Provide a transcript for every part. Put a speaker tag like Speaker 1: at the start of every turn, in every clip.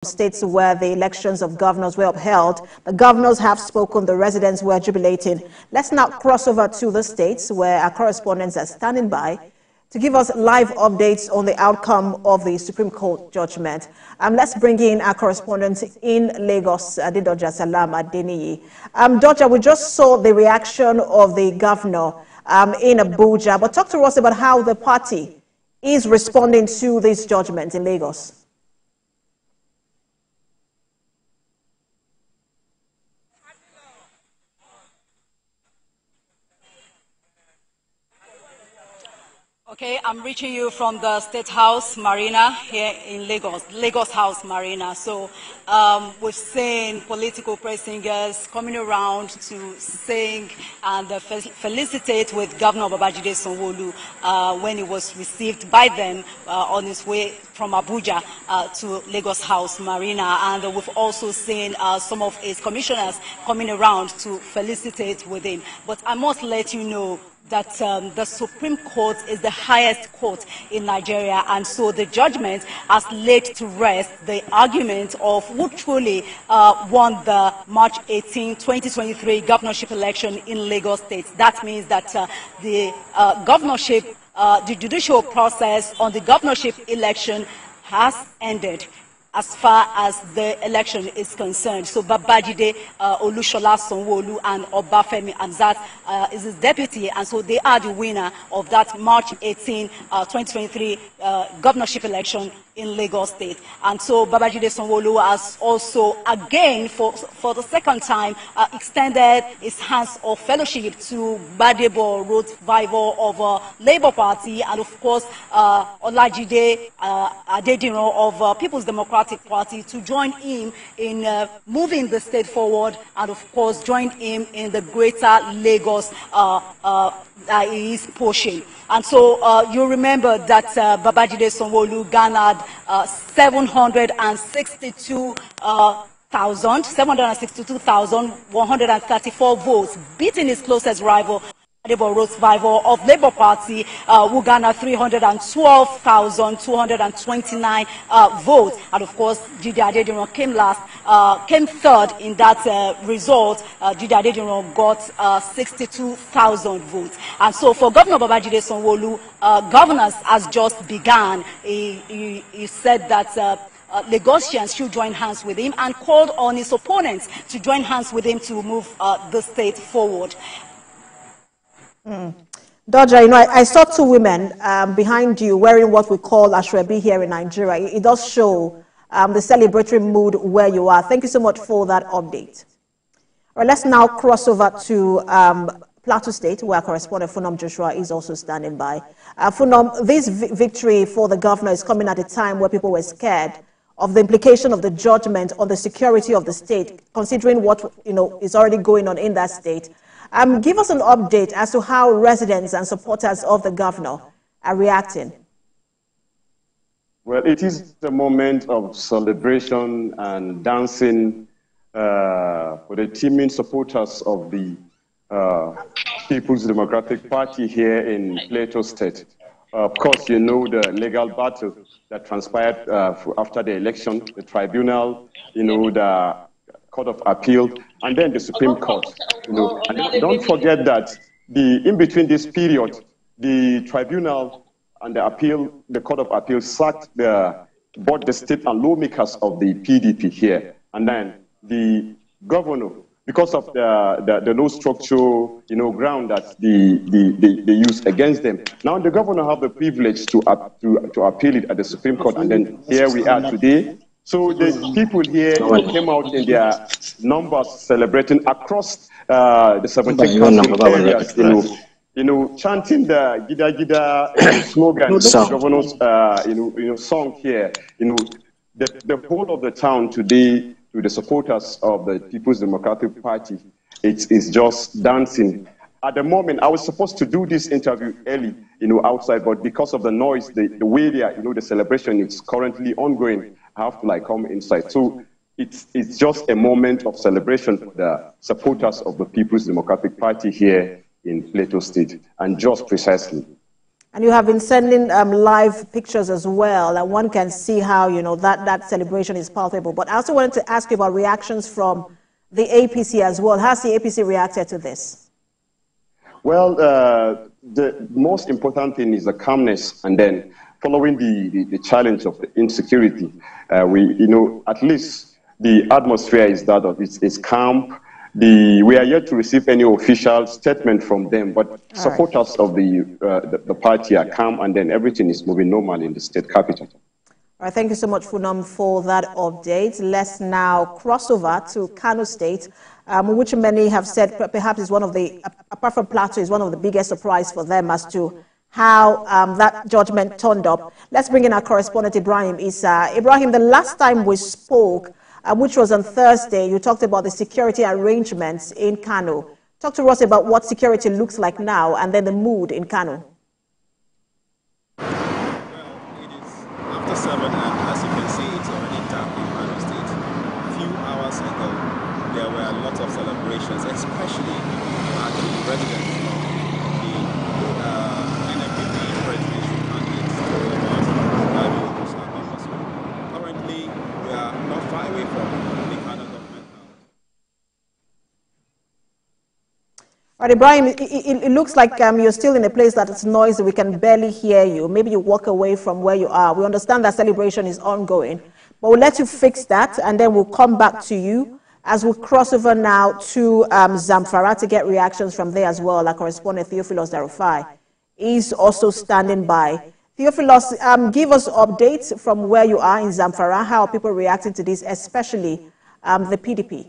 Speaker 1: states where the elections of governors were upheld. The governors have spoken, the residents were jubilating. Let's now cross over to the states where our correspondents are standing by to give us live updates on the outcome of the Supreme Court judgment. Let's bring in our correspondent in Lagos, Adedoja Salam Adeniyi. Doja, we just saw the reaction of the governor in Abuja, but talk to us about how the party is responding to this judgment in Lagos.
Speaker 2: Okay, I'm reaching you from the State House Marina here in Lagos House Marina. So we've seen political praise singers coming around to sing and felicitate with Governor Babajide Sanwo-Olu when he was received by them on his way from Abuja to Lagos House Marina. And we've also seen some of his commissioners coming around to felicitate with him. But I must let you know that the Supreme Court is the highest court in Nigeria, and so the judgment has laid to rest the argument of who truly won the March 18, 2023 governorship election in Lagos State. That means that the governorship, the judicial process on the governorship election has ended as far as the election is concerned. So Babajide Olushola Sanwo-Olu and Obafemi Hamzat is his deputy, and so they are the winner of that March 18, 2023 governorship election in Lagos State. And so Babajide Sanwo-Olu has also, again, for the second time, extended his hands of fellowship to Gbadebo Road Vival of Labour Party, and of course Olajide Adediran of People's Democratic Party to join him in moving the state forward, and of course join him in the greater Lagos that he is pushing. And so you remember that Babajide Sanwo-Olu garnered 762,134 votes, beating his closest rival, Gbadebo Road Vival of Labour Party, who garnered 312,229 votes. And of course, Jide Adediran came third in that result. Jide Adediran got 62,000 votes. And so for Governor Babajide Sanwo-Olu, governance has just begun. He said that Lagosians should join hands with him and called on his opponents to join hands with him to move the state forward.
Speaker 1: Doja, I saw two women behind you wearing what we call ashrebi here in Nigeria. It does show the celebratory mood where you are. Thank you so much for that update. All right, let's now cross over to Plateau State, where our correspondent Funam Joshua is also standing by. Funam, this victory for the governor is coming at a time where people were scared of the implication of the judgment on the security of the state, considering what is already going on in that state. Give us an update as to how residents and supporters of the governor are reacting.
Speaker 3: Well, it is a moment of celebration and dancing for the teeming supporters of the People's Democratic Party here in Plateau State. Of course, you know the legal battle that transpired after the election, the tribunal, the Court of Appeal, and then the Supreme Court. And don't forget that in between this period, the tribunal and the Court of Appeal sacked both the state and lawmakers of the PDP here, and then the governor, because of the no structure, ground that they used against them. Now the governor have the privilege to appeal it at the Supreme Court, and then here we are today. So the people here came out in their numbers celebrating across the 17 areas, chanting the Gida Gida slogan, the governor's song here. The whole of the town today, to the supporters of the People's Democratic Party, it's just dancing. At the moment, I was supposed to do this interview early, outside, but because of the noise, the way they are, the celebration is currently ongoing, I have to come inside. So it's just a moment of celebration for the supporters of the People's Democratic Party here in Plateau State, and just precisely.
Speaker 1: And you have been sending live pictures as well, and one can see how, that celebration is palpable. But I also wanted to ask you about reactions from the APC as well. How's the APC reacted to this?
Speaker 3: Well, the most important thing is the calmness, and then following the challenge of the insecurity, at least the atmosphere is that of it's calm. We are yet to receive any official statement from them, but supporters of the party are calm, and then everything is moving normal in the state capital.
Speaker 1: All right, thank you so much, Funam, for that update. Let's now cross over to Kano State, which many have said perhaps is one of the, apart from Plateau, is one of the biggest surprise for them as to how that judgment turned up. Let's bring in our correspondent, Ibrahim Issa. Ibrahim, the last time we spoke, which was on Thursday, you talked about the security arrangements in Kano. Talk to us about what security looks like now and then the mood in Kano.
Speaker 4: After 7, and as you can see, it's already dark in Kano State. A few hours ago, there were a lot of celebrations, especially at the residence of the NFP presidential candidate about Abia and Abuja. Currently, we are not far away from the Kano government house.
Speaker 1: All right, Ibrahim, it looks like you're still in a place that is noisy. We can barely hear you. Maybe you walk away from where you are. We understand that celebration is ongoing, but we'll let you fix that, and then we'll come back to you as we cross over now to Zamfara to get reactions from there as well. Our correspondent, Theophilus Darufai, is also standing by. Theophilus, give us updates from where you are in Zamfara. How are people reacting to this, especially the PDP?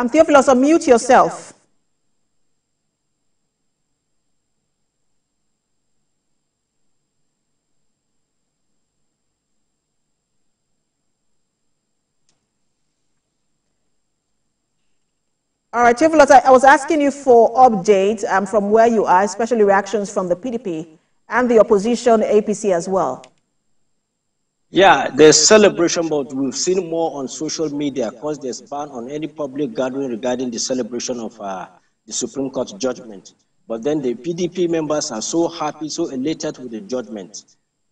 Speaker 1: Theophilus, unmute yourself. All right, Theophilus, I was asking you for updates from where you are, especially reactions from the PDP and the opposition APC as well.
Speaker 5: Yeah, there's celebration, but we've seen more on social media because there's ban on any public gathering regarding the celebration of the Supreme Court judgment. But then the PDP members are so happy, so elated with the judgment.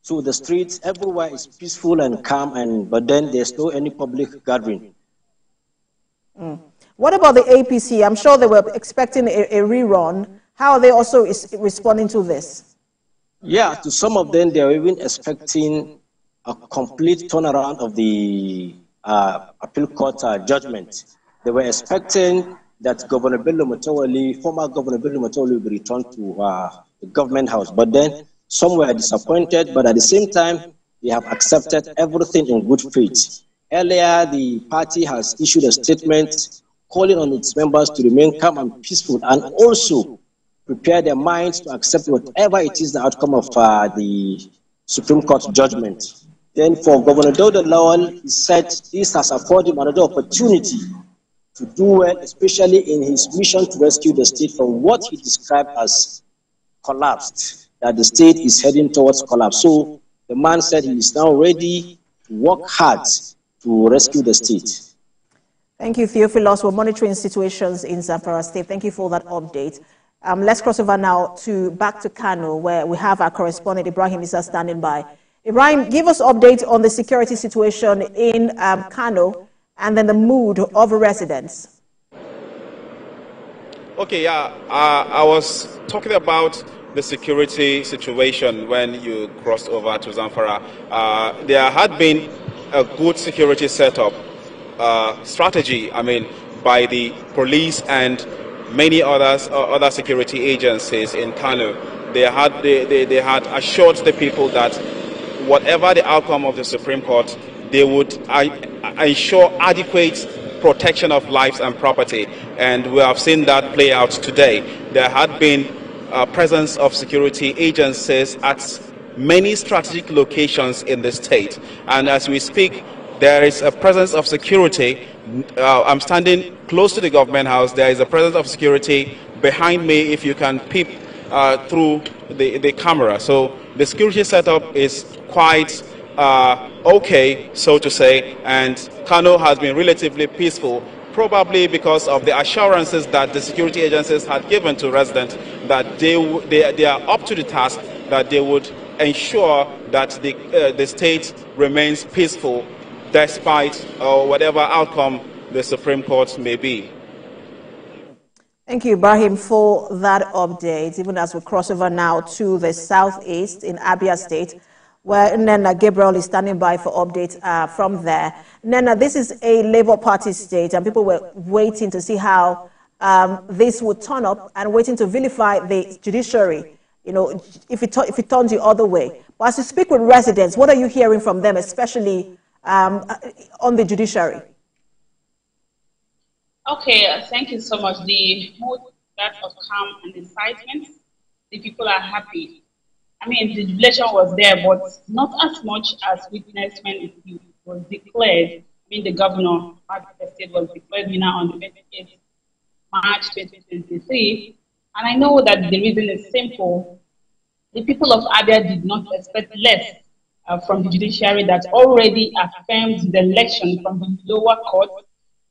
Speaker 5: So the streets everywhere is peaceful and calm, but then there's no any public gathering.
Speaker 1: What about the APC? I'm sure they were expecting a rerun. How are they also responding to this?
Speaker 5: Yeah, to some of them, they're even expecting a complete turnaround of the appeal court judgment. They were expecting that Governor Bello Mutawalli, former Governor Bello Mutawalli, will be returned to the government house. But then some were disappointed, but at the same time, they have accepted everything in good faith. Earlier, the party has issued a statement calling on its members to remain calm and peaceful and also prepare their minds to accept whatever it is the outcome of the Supreme Court judgment. Then for Governor Dauda Lawal, he said this has afforded him another opportunity to do well, especially in his mission to rescue the state from what he described as collapsed, that the state is heading towards collapse. So the man said he is now ready to work hard to rescue the state.
Speaker 1: Thank you, Theophilus. We're monitoring situations in Zamfara State. Thank you for that update. Let's cross over now back to Kano, where we have our correspondent, Ibrahim Issa, standing by. Ibrahim, give us updates on the security situation in Kano and then the mood of residents.
Speaker 4: Okay, yeah, I was talking about the security situation when you crossed over to Zamfara. There had been a good security setup strategy, by the police and many other security agencies in Kano. They had assured the people that whatever the outcome of the Supreme Court, they would ensure adequate protection of lives and property. And we have seen that play out today. There had been a presence of security agencies at many strategic locations in the state. And as we speak, there is a presence of security. I'm standing close to the government house. There is a presence of security behind me, if you can peep through the camera. So the security setup is quite okay, so to say, and Kano has been relatively peaceful, probably because of the assurances that the security agencies had given to residents that they are up to the task, that they would ensure that the state remains peaceful despite whatever outcome the Supreme Court may be.
Speaker 1: Thank you, Ibrahim, for that update, even as we cross over now to the southeast in Abia State, where Nena Gabriel is standing by for updates from there. Nena, this is a Labour Party state, and people were waiting to see how this would turn up and waiting to vilify the judiciary, you know, if it turns the other way. But as you speak with residents, what are you hearing from them, especially on the judiciary?
Speaker 6: Okay, thank you so much. The mood that of calm and excitement, the people are happy. I mean, the jubilation was there, but not as much as witnessed when it was declared. I mean, the governor of the state was declared winner on the 28th March 2023. And I know that the reason is simple. The people of Abia did not expect less from the judiciary that already affirmed the election from the lower court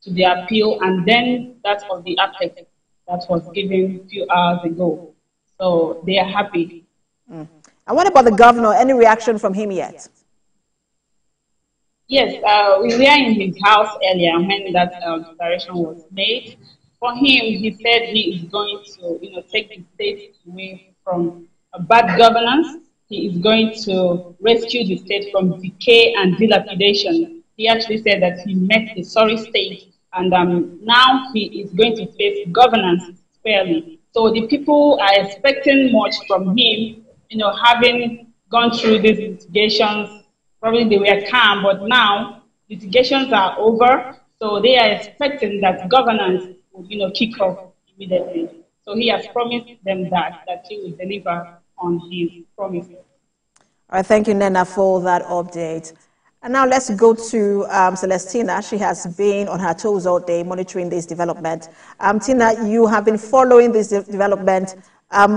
Speaker 6: to the appeal, and then that of the apex that was given a few hours ago. So they are happy.
Speaker 1: And what about the governor? Any reaction from him yet?
Speaker 6: Yes, we were in his house earlier when that declaration was made. For him, he said he is going to, take the state away from bad governance. He is going to rescue the state from decay and dilapidation. He actually said that he met a sorry state, and now he is going to face governance fairly. So the people are expecting much from him, having gone through these litigations. Probably they were calm, but now litigations are over, so they are expecting that governance will, kick off immediately. So he has promised them that he will deliver on his promises.
Speaker 1: All right, thank you, Nena, for that update. And now let's go to Celestina. She has been on her toes all day monitoring this development. Tina, you have been following this development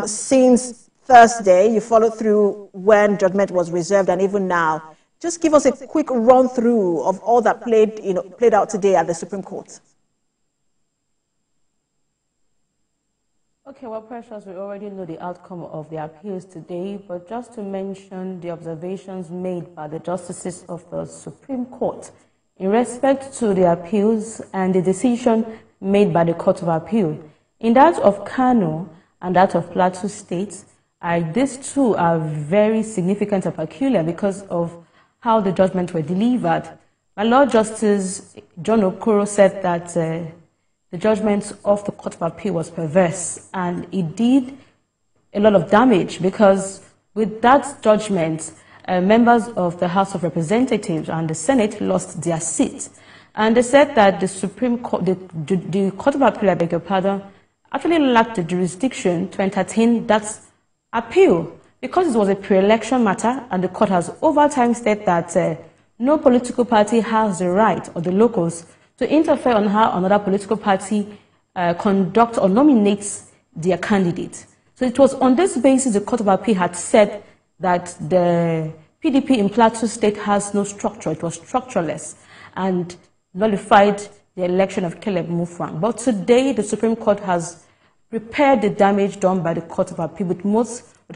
Speaker 1: since Thursday. You followed through when judgment was reserved and even now. Just give us a quick run through of all that played out today at the Supreme Court.
Speaker 7: Okay, well, Precious, we already know the outcome of the appeals today, but just to mention the observations made by the justices of the Supreme Court in respect to the appeals and the decision made by the Court of Appeal. In that of Kano and that of Plateau State, these two are very significant and peculiar because of how the judgments were delivered. My Lord Justice John Okoro said that the judgment of the Court of Appeal was perverse, and it did a lot of damage because with that judgment, members of the House of Representatives and the Senate lost their seat. And they said that the Supreme Court, the Court of Appeal, I beg your pardon, actually lacked the jurisdiction to entertain that appeal because it was a pre-election matter, and the court has over time said that no political party has the right, or the locals, to interfere on how another political party conducts or nominates their candidate. So it was on this basis the Court of Appeal had said that the PDP in Plateau State has no structure. It was structureless and nullified the election of Caleb Mufwang. But today the Supreme Court has repaired the damage done by the Court of Appeal with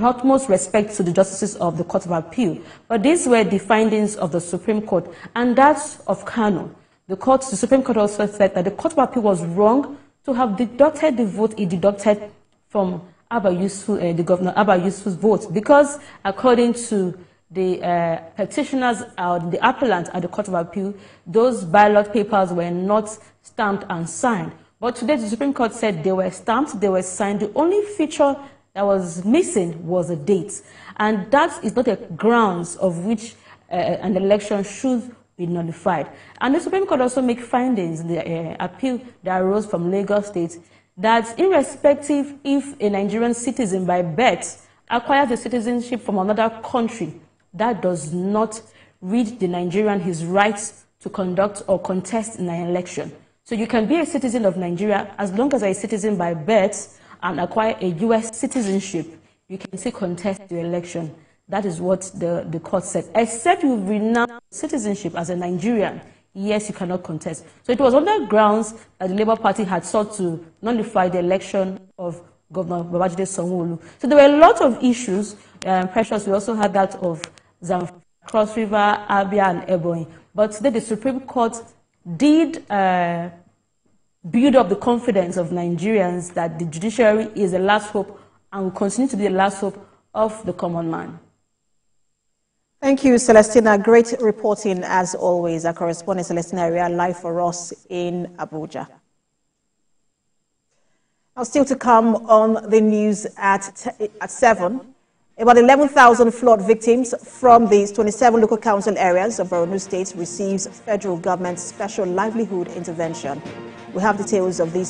Speaker 7: utmost respect to the justices of the Court of Appeal. But these were the findings of the Supreme Court, and that's of Kano. The Supreme Court also said that the Court of Appeal was wrong to have deducted the vote it deducted from the Governor Abba Yusuf's vote, because according to the petitioners or the appellant at the Court of Appeal, those ballot papers were not stamped and signed. But today the Supreme Court said they were stamped, they were signed. The only feature that was missing was a date, and that is not a grounds of which an election should be nullified. And the Supreme Court also make findings in the appeal that arose from Lagos State that irrespective if a Nigerian citizen by birth acquires the citizenship from another country, that does not rid the Nigerian his rights to conduct or contest in an election. So you can be a citizen of Nigeria as long as you're a citizen by birth and acquire a U.S. citizenship, you can still contest the election. That is what the court said. Except you renounce citizenship as a Nigerian, yes, you cannot contest. So it was on that grounds that the Labour Party had sought to nullify the election of Governor Babajide Sanwo-Olu. So there were a lot of issues. Precious, we also had that of Zamfara, Cross River, Abia and Ebonyi. But today the Supreme Court did build up the confidence of Nigerians that the judiciary is the last hope and will continue to be the last hope of the common man.
Speaker 1: Thank you, Celestina. Great reporting as always. Our correspondent Celestina Area live for us in Abuja. Now, still to come on the news at 7. About 11,000 flood victims from these 27 local council areas of Borno State receives federal government special livelihood intervention. We have details of these